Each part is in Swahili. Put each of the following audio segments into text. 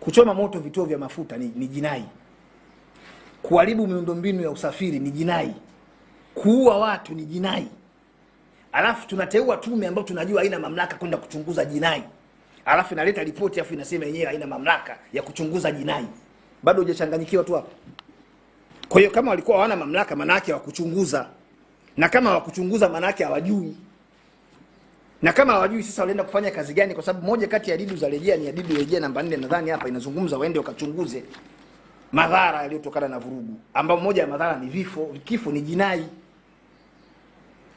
Kuchoma moto vituo vya mafuta ni jinai. Kuharibu miundombinu ya usafiri ni jinai. Kuua watu ni jinai. Alafu tunateua tume ambayo tunajua haina mamlaka kwenda kuchunguza jinai. Alafu inaleta ripoti afu inasema yenyewe haina mamlaka ya kuchunguza jinai. Bado hujachanganyikiwa tu hapo. Kwa hiyo kama walikuwa hawana mamlaka maana yake hawakuchunguza. Na kama hawakuchunguza maana yake hawajui. Na kama hawajui sasa walienda kufanya kazi gani? Kwa sababu moja kati ya adidu za rejea ni adidu rejea namba 4 nadhani hapa inazungumza waende wakachunguze madhara yaliyotokana na vurugu. Ambao moja ya madhara ni vifo, kifo ni jinai.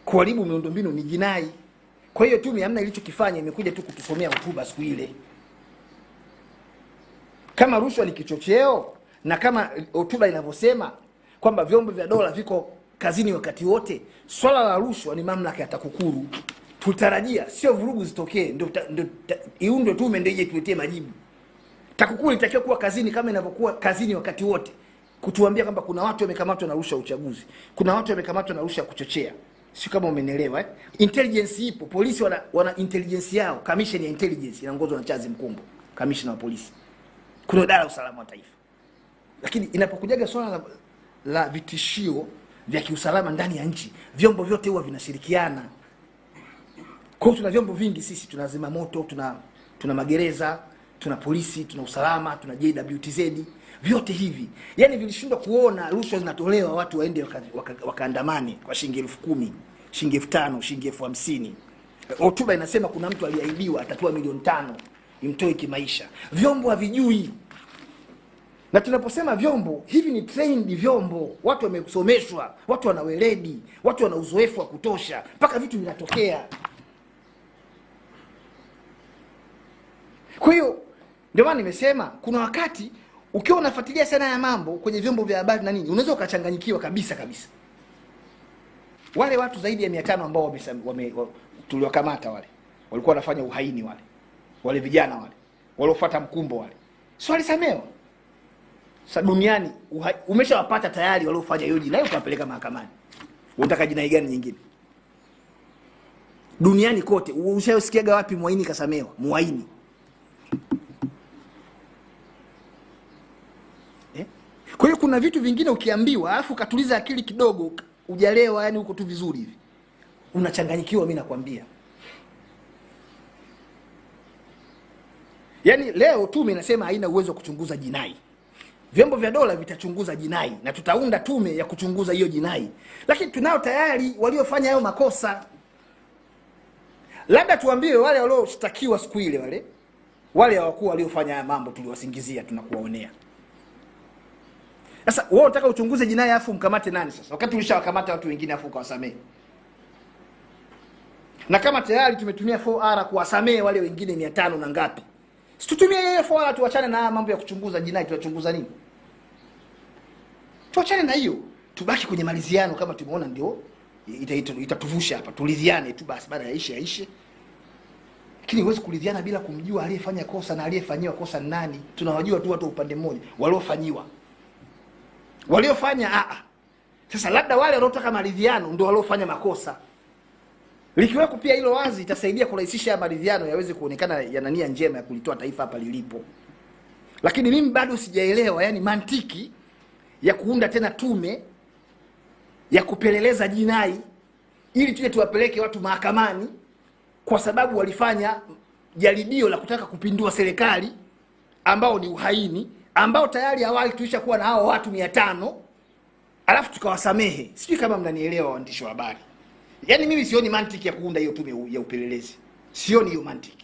Kuharibu miundombinu ni jinai. Kwa hiyo tume hamna ilichokifanya, imekuja tu kutusomea hotuba siku ile. Kama rushwa ni kichocheo na kama hotuba inavyosema kwamba vyombo vya dola viko kazini wakati wote, swala la rushwa ni mamlaka ya TAKUKURU. Tutarajia sio vurugu zitokee ndio iundwe tume ndio ije tuletee majibu. TAKUKURU itakiwa kuwa kazini kama inavyokuwa kazini wakati wote, kutuambia kwamba kuna watu wamekamatwa na rushwa uchaguzi, kuna watu wamekamatwa na rushwa kuchochea. Sio kama umenielewa Intelligence ipo, polisi wana intelligence yao, commission ya intelligence inaongozwa na Chazi Mkumbo, commissioner wa polisi. Kuna idara ya usalama wa taifa. Lakini inapokujaga swala la vitishio vya kiusalama ndani ya nchi, vyombo vyote huwa vinashirikiana. Kwa hiyo tuna vyombo vingi sisi, tuna zima moto, tuna magereza, tuna polisi, tuna usalama, tuna JWTZ, vyote hivi. Yaani vilishindwa kuona rushwa zinatolewa watu waende wakaandamane kwa shilingi 10,000, shilingi 5,000, shilingi 50,000. Hotuba inasema kuna mtu aliahidiwa atatoa milioni 5 imtoe kimaisha. Vyombo havijui. Na tunaposema vyombo, hivi ni trained vyombo. Watu wamesomeshwa, watu wana weledi, watu wana uzoefu wa kutosha, mpaka vitu vinatokea. Kwa hiyo ndio maana nimesema kuna wakati ukiwa unafuatilia sana ya mambo kwenye vyombo vya habari na nini, unaweza ukachanganyikiwa kabisa. Wale watu zaidi ya 500 ambao tuliwakamata wale, walikuwa wanafanya uhaini wale vijana waliofuata mkumbo wale. Sio walisamehewa. Sasa duniani umeshawapata tayari waliofanya hiyo jinai ukawapeleka mahakamani. Unataka jinai gani nyingine? Duniani kote ushasikiaga wapi muhaini kasamehewa? Muhaini. Kwa hiyo kuna vitu vingine ukiambiwa alafu ukatuliza akili kidogo, hujalewa, yani uko tu vizuri hivi, unachanganyikiwa. Mimi nakwambia, yani leo tume inasema haina uwezo wa kuchunguza jinai. Vyombo vya dola vitachunguza jinai na tutaunda tume ya kuchunguza hiyo jinai. Lakini tunao tayari waliofanya hayo makosa. Labda tuambiwe wale walioshtakiwa siku ile wale wakuu waliofanya haya mambo tuliwasingizia, tunakuwaonea. Sasa wewe unataka uchunguze jinai afu mkamate nani sasa? Wakati ulishawakamata watu wengine afu ukawasamee. Na kama tayari tumetumia 4R kuwasamee wale wengine 500 na ngapi? Situtumie yeye 4R tuachane na mambo ya kuchunguza jinai. Tunachunguza nini? Tuachane na hiyo. Tubaki kwenye maliziano kama tumeona ndio itatuvusha hapa. Tuliziane tu basi, baada ya yaishe. Lakini huwezi kuliziana bila kumjua aliyefanya kosa na aliyefanyiwa kosa ni nani. Tunawajua tu watu upande mmoja, waliofanyiwa. Waliofanya sasa labda wale wanaotaka maridhiano ndio waliofanya makosa. Likiweko pia hilo wazi itasaidia kurahisisha maridhiano yaweze kuonekana yana nia njema ya kulitoa taifa hapa lilipo. Lakini mimi bado sijaelewa yani mantiki ya kuunda tena tume ya kupeleleza jinai ili tuje tuwapeleke watu mahakamani kwa sababu walifanya jaribio la kutaka kupindua serikali ambao ni uhaini, ambao tayari awali tulishakuwa na hao watu 500 alafu tukawasamehe. Sijui kama mnanielewa waandishi wa habari. Yaani mimi sioni mantiki ya kuunda hiyo tume ya upelelezi. Sioni hiyo mantiki.